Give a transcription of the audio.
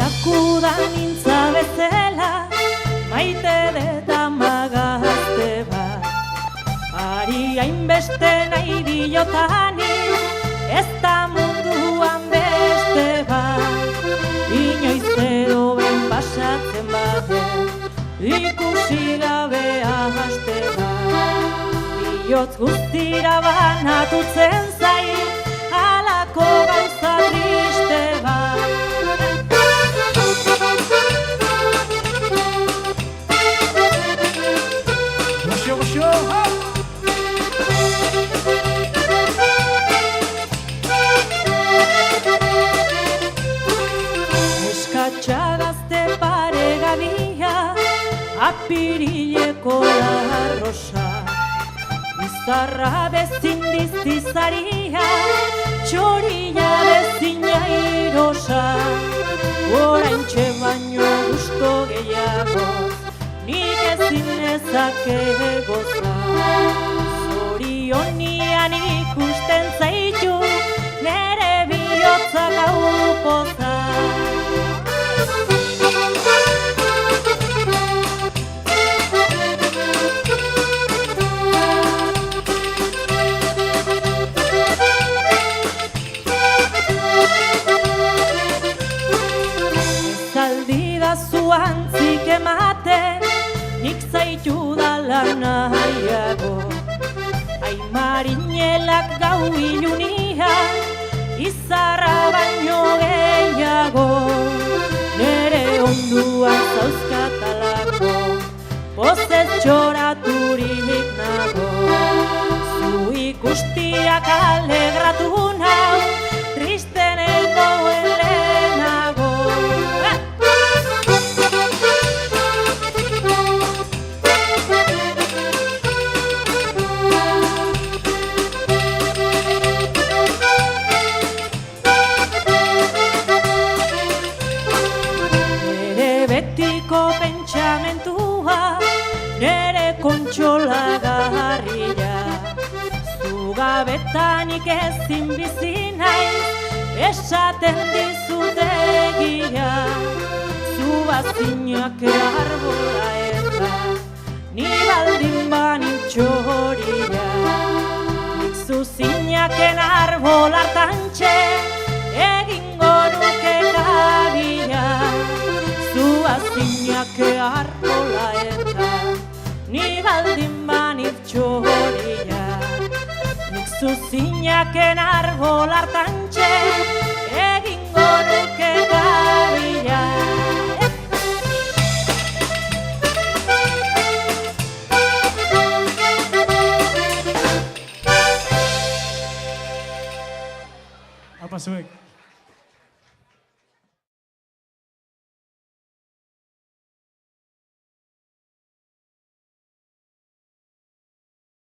Berakuda nintza bezala, maite dut amagazte bat. Ari hainbeste nahi diotanik, ez da munduan beste bat. Inoiz edo ben pasatzen baten, ikusi gabe haste bat. Bihotz guztira banatutzen zait, halako gauza triste bat. Eskatxagazte paregabia, apirileko larrosa. Bizarra bezin diztizaria, txorila bezina irosa. Oraintxe baino gusto gehiago, nik ezin ezake goza. Zorionian ikusten zaitu, nere bihotza gau poza. Zuantzik ematen, nik zaitu dala nahiago. Aimarinelak gau ilunian, izarra baino gehiago. Nere onduan zauzkatalako, pozez txoraturik nago. Zu ikustiak alegratu nau, tristen egoen lehenago. Pentsamentua, nere kontxolagarria. Zugabetanik ezin bizi naiz, esaten dizut egia. Zubazinak arbola eta, ni baldin banintz txoria. Nik zuzinaken arbola hartantxe, egingo nuke kabila. Zuazinak arbola eta, ni baldin banintz txoria. Nik zuzinaken arbola hartantxe, egingo nuke kabila.